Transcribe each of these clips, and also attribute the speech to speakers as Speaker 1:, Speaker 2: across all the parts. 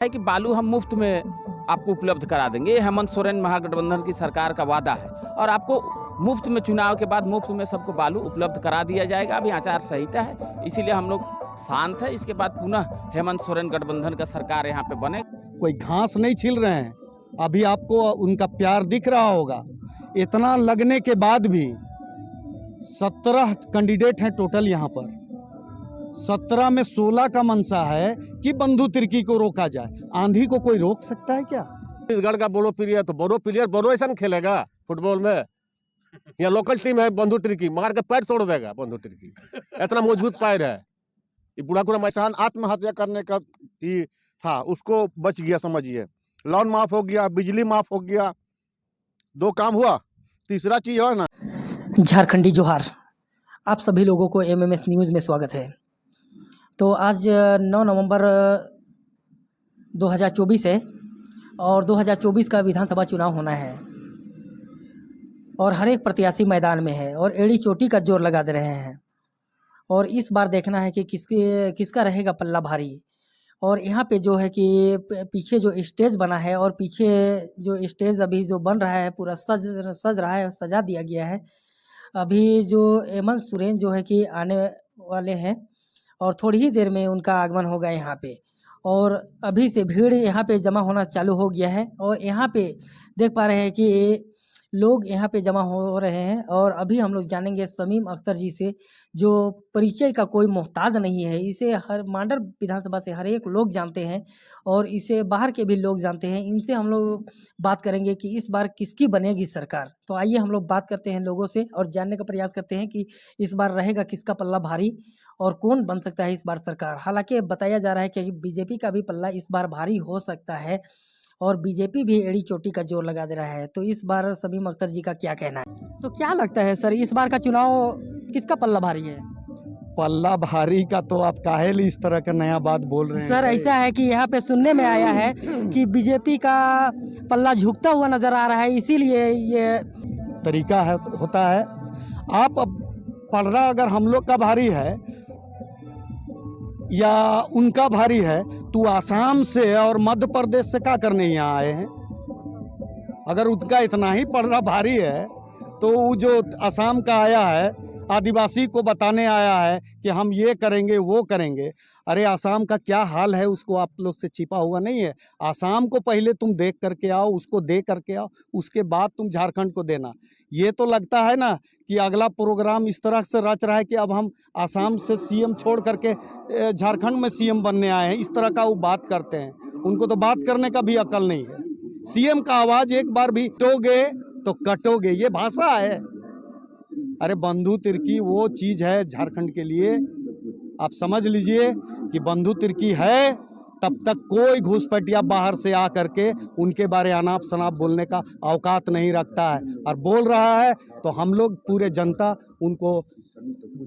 Speaker 1: है कि बालू हम मुफ्त में आपको उपलब्ध करा देंगे। ये हेमंत सोरेन महागठबंधन की सरकार का वादा है और आपको मुफ्त में चुनाव के बाद मुफ्त में सबको बालू उपलब्ध करा दिया जाएगा। अभी आचार संहिता है, इसीलिए हम लोग शांत है। इसके बाद पुनः हेमंत सोरेन गठबंधन का सरकार यहाँ पे बने।
Speaker 2: कोई घास नहीं छिल रहे हैं। अभी आपको उनका प्यार दिख रहा होगा। इतना लगने के बाद भी 17 कैंडिडेट हैं टोटल यहाँ पर। 17 में 16 का मंशा है कि बंधु तिर्की को रोका जाए। आंधी को कोई रोक सकता है क्या?
Speaker 3: छत्तीसगढ़ का बोरो प्लेयर तो बोरो प्लेयर बोरो ऐसा खेलेगा फुटबॉल में। यहाँ लोकल टीम है बंधु तिर्की, मार के पैर तोड़ देगा बंधु तिर्की, इतना मजबूत पैर है। ये बूढ़ा कुड़ा मैसान आत्महत्या करने का ही था, उसको बच गया। समझिए, लोन माफ हो गया, बिजली माफ हो गया, 2 काम हुआ। तीसरा चीज है ना,
Speaker 4: झारखंडी जोहार। आप सभी लोगों को एमएमएस न्यूज़ में स्वागत है। तो आज 9 नवंबर 2024 है और 2024 का विधानसभा चुनाव होना है और हर एक प्रत्याशी मैदान में है और एड़ी चोटी का जोर लगा दे रहे हैं। और इस बार देखना है कि किसका रहेगा पल्ला भारी। और यहाँ पे जो है कि पीछे जो स्टेज बना है और पीछे जो स्टेज अभी जो बन रहा है पूरा सज रहा है, सजा दिया गया है। अभी जो हेमंत सोरेन जो है कि आने वाले हैं और थोड़ी ही देर में उनका आगमन होगा यहाँ पे। और अभी से भीड़ यहाँ पे जमा होना चालू हो गया है और यहाँ पे देख पा रहे हैं कि लोग यहाँ पे जमा हो रहे हैं। और अभी हम लोग जानेंगे शमीम अख्तर जी से, जो परिचय का कोई मोहताज नहीं है। इसे हर मांडर विधानसभा से हर एक लोग जानते हैं और इसे बाहर के भी लोग जानते हैं। इनसे हम लोग बात करेंगे कि इस बार किसकी बनेगी सरकार। तो आइए हम लोग बात करते हैं लोगों से और जानने का प्रयास करते हैं कि इस बार रहेगा किसका पल्ला भारी और कौन बन सकता है इस बार सरकार। हालांकि बताया जा रहा है कि बीजेपी का भी पल्ला इस बार भारी हो सकता है और बीजेपी भी एड़ी चोटी का जोर लगा दे रहा है। तो इस बार शमीम अख्तर जी का क्या कहना है? तो क्या लगता है सर, इस बार का चुनाव किसका पल्ला भारी है?
Speaker 2: पल्ला भारी का तो आप काहे लिए इस तरह का नया बात बोल रहे हैं?
Speaker 4: सर ऐसा है कि यहाँ पे सुनने में आया है कि बीजेपी का पल्ला झुकता हुआ नजर आ रहा है, इसीलिए ये
Speaker 2: तरीका है होता है। आप अब पल्ला अगर हम लोग का भारी है या उनका भारी है तो आसाम से और मध्य प्रदेश से क्या करने यहाँ आए हैं? अगर उनका इतना ही पल्ला भारी है तो वो जो आसाम का आया है आदिवासी को बताने आया है कि हम ये करेंगे वो करेंगे। अरे आसाम का क्या हाल है उसको आप लोग से छिपा हुआ नहीं है। आसाम को पहले तुम देख करके आओ, उसको दे करके आओ, उसके बाद तुम झारखंड को देना। ये तो लगता है ना कि अगला प्रोग्राम इस तरह से रच रहा है कि अब हम आसाम से सीएम छोड़ करके झारखंड में सीएम बनने आए हैं, इस तरह का वो बात करते हैं। उनको तो बात करने का भी अकल नहीं है। सीएम का आवाज़ एक बार भी टोगे तो कटोगे, ये भाषा है। अरे बंधु तिर्की वो चीज़ है झारखंड के लिए, आप समझ लीजिए कि बंधु तिर्की है तब तक कोई घुसपैठिया बाहर से आ करके उनके बारे अनाप शनाप बोलने का औकात नहीं रखता है। और बोल रहा है तो हम लोग पूरे जनता उनको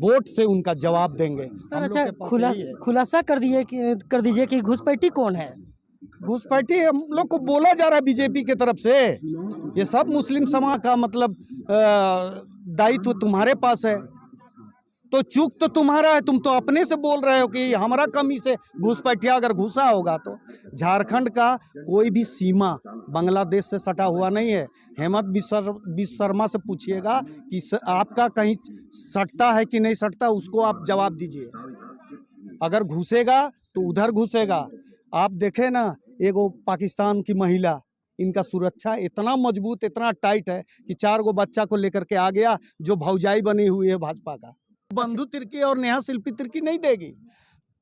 Speaker 2: वोट से उनका जवाब देंगे।
Speaker 4: सर अच्छा खुलासा कर दीजिए कि घुसपैठी कौन है?
Speaker 2: घुसपैठी हम लोग को बोला जा रहा है बीजेपी की तरफ से। ये सब मुस्लिम समाज का मतलब दायित्व तुम्हारे पास है, तो चूक तो तुम्हारा है। तुम तो अपने से बोल रहे हो कि हमारा कमी से घुसपैठिया अगर घुसा होगा तो। झारखंड का कोई भी सीमा बांग्लादेश से सटा हुआ नहीं है। हेमंत बिस्वा शर्मा से पूछिएगा कि आपका कहीं सटता है कि नहीं सटता, उसको आप जवाब दीजिए। अगर घुसेगा तो उधर घुसेगा। आप देखें ना, एगो पाकिस्तान की महिला, इनका सुरक्षा इतना मजबूत इतना टाइट है कि 4 गो बच्चा को लेकर के आ गया, जो भौजाई बनी हुई है भाजपा का। बंधु तिर्की और नेहा शिल्पी तिर्की नहीं देगी।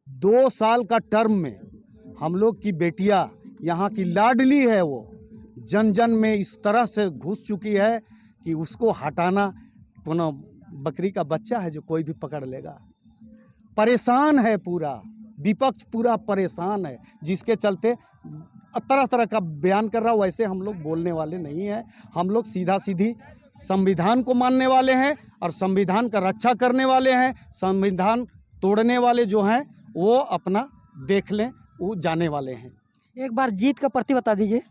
Speaker 2: 2 साल का टर्म में हम लोग की बेटियां यहाँ की लाडली है, वो जन जन में इस तरह से घुस चुकी है कि उसको हटाना कोनो बकरी का बच्चा है जो कोई भी पकड़ लेगा। परेशान है पूरा विपक्ष, पूरा परेशान है, जिसके चलते तरह तरह का बयान कर रहा। वैसे हम लोग बोलने वाले नहीं हैं। हम लोग सीधा सीधी संविधान को मानने वाले हैं और संविधान का रक्षा करने वाले हैं। संविधान तोड़ने वाले जो हैं वो अपना देख लें, वो जाने वाले हैं।
Speaker 4: एक बार जीत का प्रति बता दीजिए।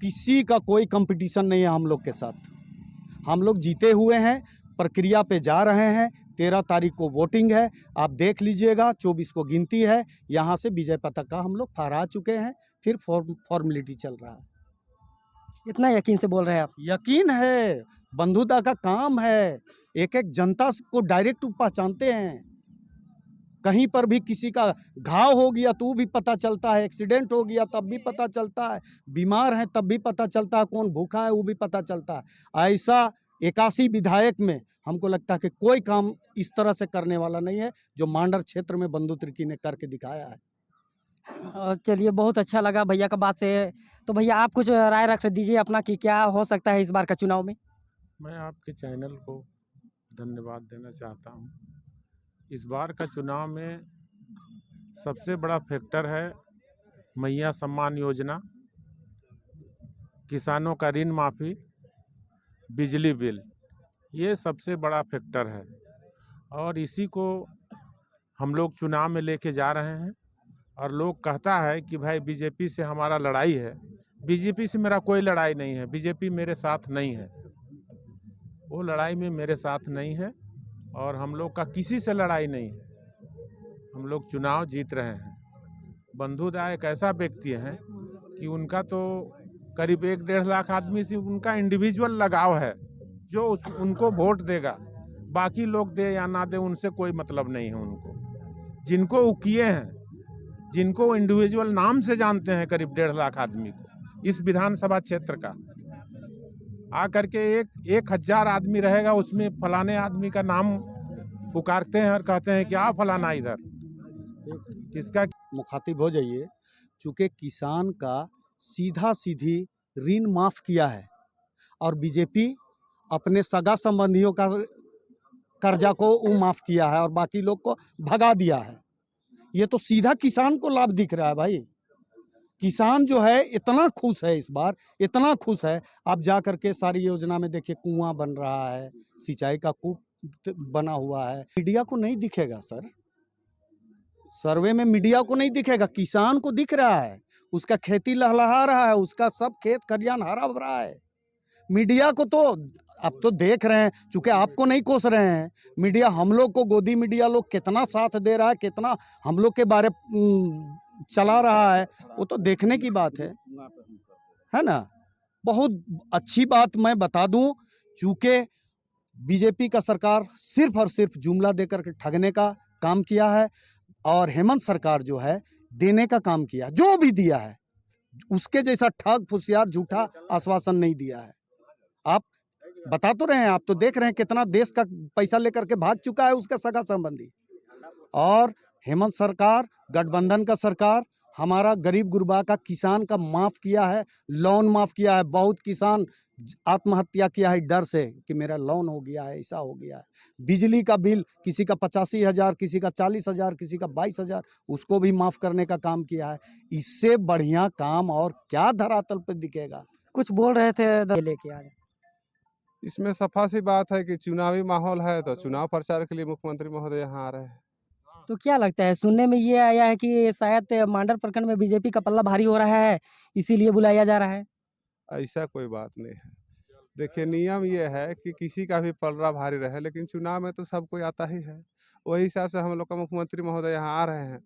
Speaker 2: किसी का कोई कंपटीशन नहीं है हम लोग के साथ। हम लोग जीते हुए हैं, प्रक्रिया पे जा रहे हैं। 13 तारीख को वोटिंग है, आप देख लीजिएगा। 24 को गिनती है। यहाँ से विजय पताका हम लोग फहरा चुके हैं। फिर फॉर्मेलिटी चल रहा है।
Speaker 4: इतना यकीन से बोल रहे हैं आप?
Speaker 2: यकीन है, बंधुता का काम है। एक एक जनता को डायरेक्ट पहचानते हैं। कहीं पर भी किसी का घाव हो गया तो भी पता चलता है, एक्सीडेंट हो गया तब भी पता चलता है, बीमार है तब भी पता चलता है, कौन भूखा है वो भी पता चलता है। ऐसा 81 विधायक में हमको लगता है कि कोई काम इस तरह से करने वाला नहीं है जो मांडर क्षेत्र में बंधु तिर्की ने करके दिखाया है।
Speaker 4: चलिए, बहुत अच्छा लगा भैया का बात से। तो भैया आप कुछ राय रख दीजिए अपना कि क्या हो सकता है इस बार का चुनाव में?
Speaker 5: मैं आपके चैनल को धन्यवाद देना चाहता हूँ। इस बार का चुनाव में सबसे बड़ा फैक्टर है मैया सम्मान योजना, किसानों का ऋण माफ़ी, बिजली बिल, ये सबसे बड़ा फैक्टर है और इसी को हम लोग चुनाव में लेके जा रहे हैं। और लोग कहता है कि भाई बीजेपी से हमारा लड़ाई है। बीजेपी से मेरा कोई लड़ाई नहीं है, बीजेपी मेरे साथ नहीं है, वो लड़ाई में मेरे साथ नहीं है और हम लोग का किसी से लड़ाई नहीं है। हम लोग चुनाव जीत रहे हैं। बंधुदा एक ऐसा व्यक्ति है कि उनका तो करीब 1-1.5 लाख आदमी से उनका इंडिविजुअल लगाव है, जो उनको वोट देगा, बाकी लोग दे या ना दे उनसे कोई मतलब नहीं है उनको। जिनको वो किए हैं, जिनको इंडिविजुअल नाम से जानते हैं करीब 1.5 लाख आदमी को इस विधानसभा क्षेत्र का, आकर के 1000 आदमी रहेगा उसमें फलाने आदमी का नाम पुकारते हैं और कहते हैं कि आ फलाना इधर, किसका
Speaker 2: मुखातिब हो जाइए। चूँकि किसान का सीधा सीधी ऋण माफ़ किया है और बीजेपी अपने सगा संबंधियों का कर्जा को वो माफ़ किया है और बाकी लोग को भगा दिया है। ये तो सीधा किसान को लाभ दिख रहा है भाई। किसान जो है इतना खुश है, इस बार इतना खुश है। आप जा करके सारी योजना में देखिए, कुआं बन रहा है, सिंचाई का कूप बना हुआ है। मीडिया को नहीं दिखेगा सर, सर्वे में मीडिया को नहीं दिखेगा, किसान को दिख रहा है। उसका खेती लहलहा रहा है, उसका सब खेत खलियान हरा भरा है। मीडिया को तो अब तो देख रहे हैं, चूंकि आपको नहीं कोस रहे हैं। मीडिया हम लोग को, गोदी मीडिया लोग कितना साथ दे रहा है, कितना हम लोग के बारे चला रहा है, वो तो देखने की बात है ना। बहुत अच्छी बात मैं बता दूं, चूंकि बीजेपी का सरकार सिर्फ और सिर्फ जुमला देकर के ठगने का काम किया है और हेमंत सरकार जो है देने का काम किया। जो भी दिया है उसके जैसा ठग फुसियार झूठा आश्वासन नहीं दिया है। आप बता तो रहे हैं, आप तो देख रहे हैं कितना देश का पैसा लेकर के भाग चुका है उसका सगा संबंधी। और हेमंत सरकार, गठबंधन का सरकार हमारा गरीब गुरबा का किसान का माफ़ किया है, लोन माफ़ किया है। बहुत किसान आत्महत्या किया है डर से कि मेरा लोन हो गया है, ऐसा हो गया है। बिजली का बिल किसी का 85,000, किसी का 40,000, किसी का 22,000, उसको भी माफ़ करने का काम किया है। इससे बढ़िया काम और क्या धरातल पर दिखेगा।
Speaker 4: कुछ बोल रहे थे लेके आ गए।
Speaker 6: इसमें सफा सी बात है कि चुनावी माहौल है तो चुनाव प्रचार के लिए मुख्यमंत्री महोदय यहाँ आ रहे हैं।
Speaker 4: तो क्या लगता है, सुनने में ये आया है कि शायद मांडर प्रखंड में बीजेपी का पल्ला भारी हो रहा है, इसीलिए बुलाया जा रहा है?
Speaker 6: ऐसा कोई बात नहीं है। देखिए, नियम ये है कि किसी का भी पलड़ा भारी रहे, लेकिन चुनाव में तो सब कोई आता ही है। वही हिसाब से हम लोग का मुख्यमंत्री महोदय यहाँ आ रहे हैं।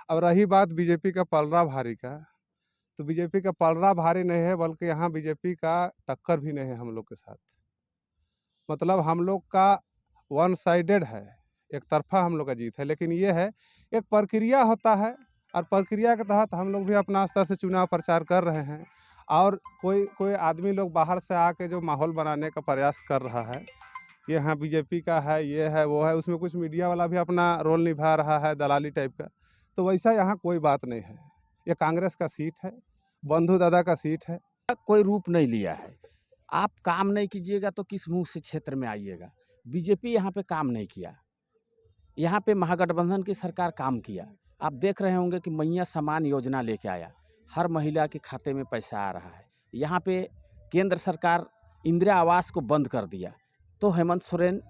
Speaker 6: अब रही बात बीजेपी का पलड़ा भारी का, तो बीजेपी का पलड़ा भारी नहीं है, बल्कि यहाँ बीजेपी का टक्कर भी नहीं है हम लोग के साथ। मतलब हम लोग का वन साइडेड है, एक तरफा हम लोग का जीत है। लेकिन ये है, एक प्रक्रिया होता है और प्रक्रिया के तहत हम लोग भी अपना स्तर से चुनाव प्रचार कर रहे हैं। और कोई आदमी लोग बाहर से आके जो माहौल बनाने का प्रयास कर रहा है कि यहाँ बीजेपी का है, ये है, वो है, उसमें कुछ मीडिया वाला भी अपना रोल निभा रहा है, दलाली टाइप का। तो वैसा यहाँ कोई बात नहीं है। ये कांग्रेस का सीट है, बंधु दादा का सीट है।
Speaker 1: कोई रूप नहीं लिया है। आप काम नहीं कीजिएगा तो किस मुंह से क्षेत्र में आइएगा। बीजेपी यहाँ पे काम नहीं किया, यहाँ पे महागठबंधन की सरकार काम किया। आप देख रहे होंगे कि मैया सम्मान योजना लेके आया, हर महिला के खाते में पैसा आ रहा है। यहाँ पे केंद्र सरकार इंदिरा आवास को बंद कर दिया, तो हेमंत सोरेन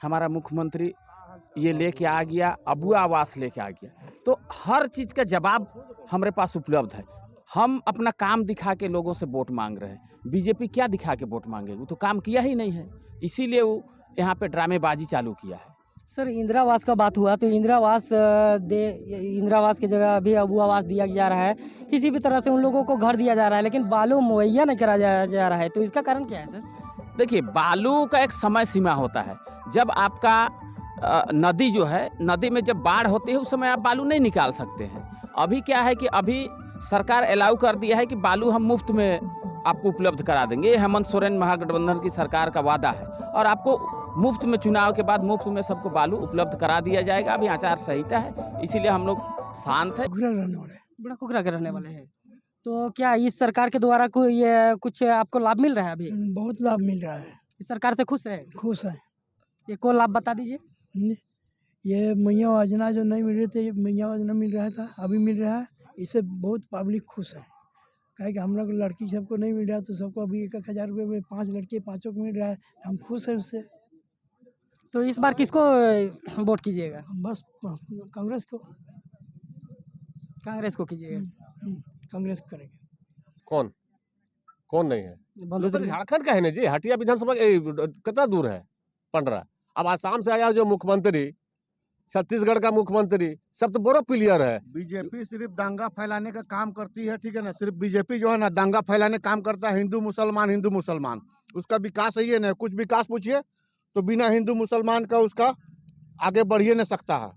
Speaker 1: हमारा मुख्यमंत्री ये लेके आ गया, अबुआ आवास लेके आ गया। तो हर चीज़ का जवाब हमारे पास उपलब्ध है। हम अपना काम दिखा के लोगों से वोट मांग रहे हैं। बीजेपी क्या दिखा के वोट मांगेगी, वो तो काम किया ही नहीं है। इसीलिए वो यहाँ पे ड्रामेबाजी चालू किया है।
Speaker 4: सर इंदिरा आवास का बात हुआ तो इंदिरा आवास इंदिरा आवास की जगह अभी अबू आवास दिया जा रहा है। किसी भी तरह से उन लोगों को घर दिया जा रहा है, लेकिन बालू मुहैया नहीं करा जा रहा है, तो इसका कारण क्या है सर?
Speaker 1: देखिए, बालू का एक समय सीमा होता है। जब आपका नदी जो है, नदी में जब बाढ़ होती है उस समय आप बालू नहीं निकाल सकते हैं। अभी क्या है कि अभी सरकार अलाउ कर दिया है कि बालू हम मुफ्त में आपको उपलब्ध करा देंगे। ये हेमंत सोरेन महागठबंधन की सरकार का वादा है और आपको मुफ्त में, चुनाव के बाद मुफ्त में सबको बालू उपलब्ध करा दिया जाएगा। अभी आचार संहिता है, इसीलिए हम लोग शांत है।
Speaker 4: बड़ा कुकरा के रहने वाले हैं। तो क्या इस सरकार के द्वारा कोई कुछ आपको लाभ मिल रहा है अभी?
Speaker 7: बहुत लाभ मिल रहा है।
Speaker 4: इस सरकार से खुश है?
Speaker 7: खुश है।
Speaker 4: ये को लाभ बता दीजिए।
Speaker 7: ये मैया योजना जो नहीं मिल रही थी, मैया योजना मिल रहा था, अभी मिल रहा है। इससे बहुत पब्लिक खुश है। काहे कि हम लोग लड़की सबको नहीं मिल रहा, तो सबको अभी 1,000 रुपये में 5 लड़के 5 को मिल रहा है, तो हम खुश हैं उससे।
Speaker 4: तो इस बार किसको वोट कीजिएगा?
Speaker 7: बस कांग्रेस को।
Speaker 4: कांग्रेस को कीजिएगा?
Speaker 7: कांग्रेस करेंगे।
Speaker 3: कौन कौन नहीं है?
Speaker 4: बंधु
Speaker 3: तो झारखंड का है ना जी। हटिया विधानसभा कितना दूर है? पंडरा। अब आसाम से आया जो मुख्यमंत्री, छत्तीसगढ़ का मुख्यमंत्री, सब तो बड़ा प्लेयर है।
Speaker 2: बीजेपी सिर्फ दंगा फैलाने का काम करती है, ठीक है ना। सिर्फ बीजेपी जो है ना दंगा फैलाने का काम करता है। हिंदू मुसलमान, उसका विकास है ना। कुछ विकास पूछिए तो बिना हिंदू मुसलमान का उसका आगे बढ़ ही नहीं सकता है।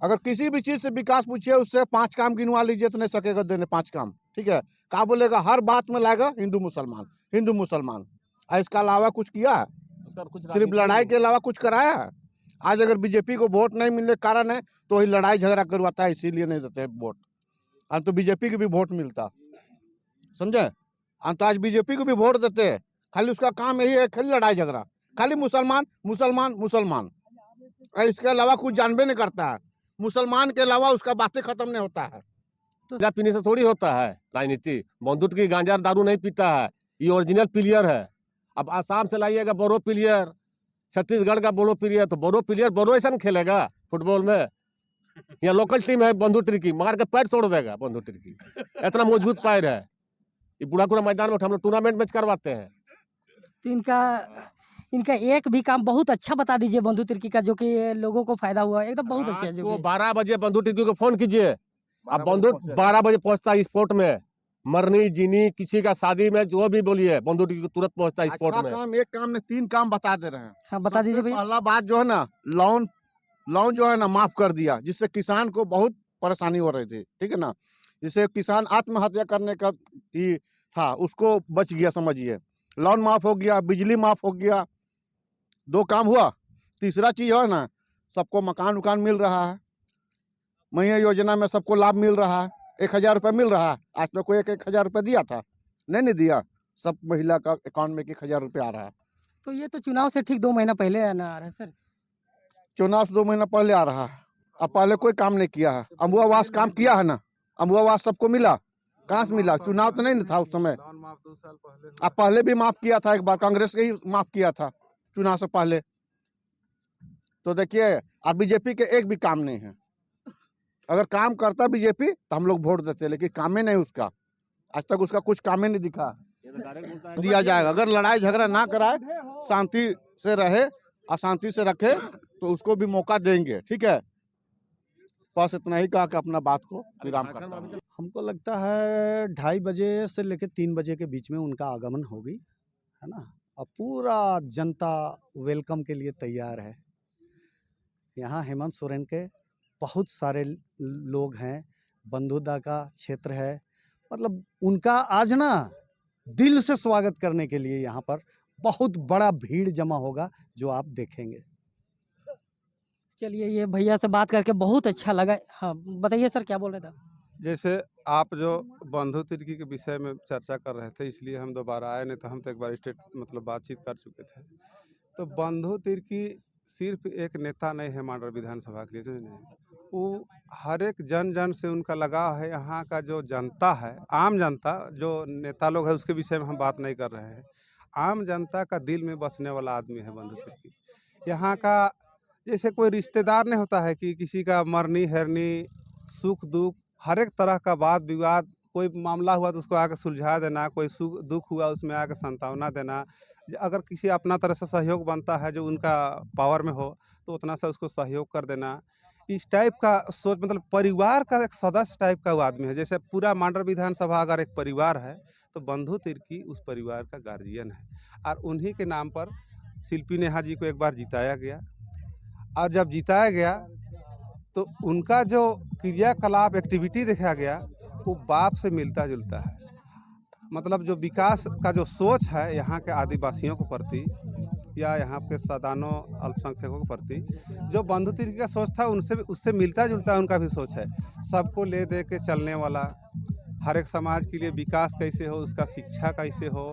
Speaker 2: अगर किसी भी चीज से विकास पूछिए, उससे 5 काम गिनवा लीजिए तो नहीं सकेगा देने 5 काम, ठीक है। क्या बोलेगा? हर बात में लाएगा हिंदू मुसलमान। और इसके अलावा कुछ किया है? सिर्फ लड़ाई के अलावा कुछ कराया है? आज अगर बीजेपी को वोट नहीं मिलने का कारण है तो वही लड़ाई झगड़ा करवाता है, इसीलिए नहीं देते वोट। आज तो बीजेपी को भी वोट मिलता, समझे। तो आज बीजेपी को भी वोट देते हैं, खाली उसका काम यही है, खाली लड़ाई झगड़ा, खाली मुसलमान। और इसके अलावा कुछ जानबे नहीं करता है। मुसलमान के अलावा उसका बातें खत्म नहीं होता है।
Speaker 3: गांजा पीने से थोड़ी होता है राजनीति। बंदूक की गांजा दारू नहीं पीता है, ये ओरिजिनल प्लेयर है। अब आसाम से लाइएगा बोरो प्लेयर, छत्तीसगढ़ का बोरो प्लेयर, तो बोरो ऐसा खेलेगा फुटबॉल में। यहाँ लोकल टीम है बंधु टिर्की, मार के पैर तोड़ देगा बंधु टिर्की, इतना मजबूत पैर है। ये बुढ़ाकुड़ा मैदान में हम लोग टूर्नामेंट मैच करवाते हैं।
Speaker 4: तो इनका एक भी काम बहुत अच्छा बता दीजिए बंधु तिर्की का, जो कि लोगों को फायदा हुआ, एकदम बहुत अच्छा है। जो
Speaker 3: 12 बजे बंधु टिर्की को फोन कीजिए, अब बंधु 12 बजे पहुंचता है स्पोर्ट में। मरनी जीनी किसी का शादी में जो भी बोलिए, बंधु टिर्की तुरंत पहुंचता है स्पोर्ट में।
Speaker 2: काम, एक काम ने 3 काम बता दे रहे हैं।
Speaker 4: हाँ बता दीजिए भैया।
Speaker 2: पहला बात जो है ना, लोन जो है ना माफ कर दिया, जिससे किसान को बहुत परेशानी हो रही थी, ठीक है ना। जिससे किसान आत्महत्या करने का ही था, उसको बच गया, समझिए। लोन माफ हो गया, बिजली माफ हो गया, 2 काम हुआ। तीसरा चीज है ना, सबको मकान मिल रहा है। मैया योजना में सबको लाभ मिल रहा है, 1,000 रुपये मिल रहा है। आज तक कोई 1,000 रुपये दिया था? नहीं दिया। सब महिला का अकाउंट में 1,000 रुपये आ रहा है।
Speaker 4: तो ये तो चुनाव से ठीक 2 महीना पहले आना आ रहा है सर।
Speaker 2: चुनाव से 2 महीना पहले आ रहा है। अब पहले कोई काम नहीं किया है। अमू आवास काम किया है ना, अमू आवास सबको मिला, कहाँ से मिला? चुनाव तो नहीं था उस समय। अब पहले भी माफ किया था, एक बार कांग्रेस के ही माफ किया था चुनाव से पहले। तो देखिए, अब बीजेपी के एक भी काम नहीं है। अगर काम करता बीजेपी तो हम लोग वोट देते, लेकिन काम ही नहीं उसका। आज तक उसका कुछ काम ही नहीं दिखा। दिया जाएगा अगर लड़ाई झगड़ा ना कराए, शांति से रहे, अशांति से रखे, तो उसको भी मौका देंगे, ठीक है। बस इतना ही कहा कि अपना बात को विराम करता हूं।
Speaker 8: हमको लगता है 2:30 बजे से लेकर 3 बजे के बीच में उनका आगमन होगी, है ना। और पूरा जनता वेलकम के लिए तैयार है। यहाँ हेमंत सोरेन के बहुत सारे लोग हैं, बंधुदा का क्षेत्र है, मतलब उनका आज ना दिल से स्वागत करने के लिए यहाँ पर बहुत बड़ा भीड़ जमा होगा, जो आप देखेंगे।
Speaker 4: चलिए, ये भैया से बात करके बहुत अच्छा लगा। हाँ बताइए सर, क्या बोल रहे थे?
Speaker 6: जैसे आप जो बंधु तिर्की के विषय में चर्चा कर रहे थे, इसलिए हम दोबारा आए, नहीं तो हम तो एक बार बातचीत कर चुके थे। तो बंधु तिर्की सिर्फ एक नेता नहीं है मांडर विधानसभा के लिए, जो नहीं, वो हर एक जन से उनका लगाव है। यहाँ का जो जनता है, आम जनता, जो नेता लोग है उसके विषय में हम बात नहीं कर रहे हैं। आम जनता का दिल में बसने वाला आदमी है बंधु तिर्की। यहाँ का जैसे कोई रिश्तेदार नहीं होता है कि किसी का मरनी हरनी, सुख दुख, हर एक तरह का वाद विवाद, कोई मामला हुआ तो उसको आकर सुलझा देना, कोई सुख दुख हुआ उसमें आकर सांत्वना देना, अगर किसी अपना तरह से सहयोग बनता है जो उनका पावर में हो तो उतना सा उसको सहयोग कर देना। इस टाइप का सोच मतलब परिवार का एक सदस्य टाइप का वो आदमी है। जैसे पूरा मांडर विधानसभा अगर एक परिवार है तो बंधु तिर्की उस परिवार का गार्जियन है और उन्हीं के नाम पर शिल्पी नेहा जी को एक बार जिताया गया। और जब जिताया गया तो उनका जो क्रियाकलाप एक्टिविटी देखा गया वो बाप से मिलता जुलता है। मतलब जो विकास का जो सोच है यहाँ के आदिवासियों के प्रति या यहाँ के सदानों अल्पसंख्यकों के प्रति जो बंधु तिर्की का सोच था उनसे उससे मिलता जुलता उनका भी सोच है। सबको ले दे के चलने वाला, हर एक समाज के लिए विकास कैसे हो, उसका शिक्षा कैसे हो,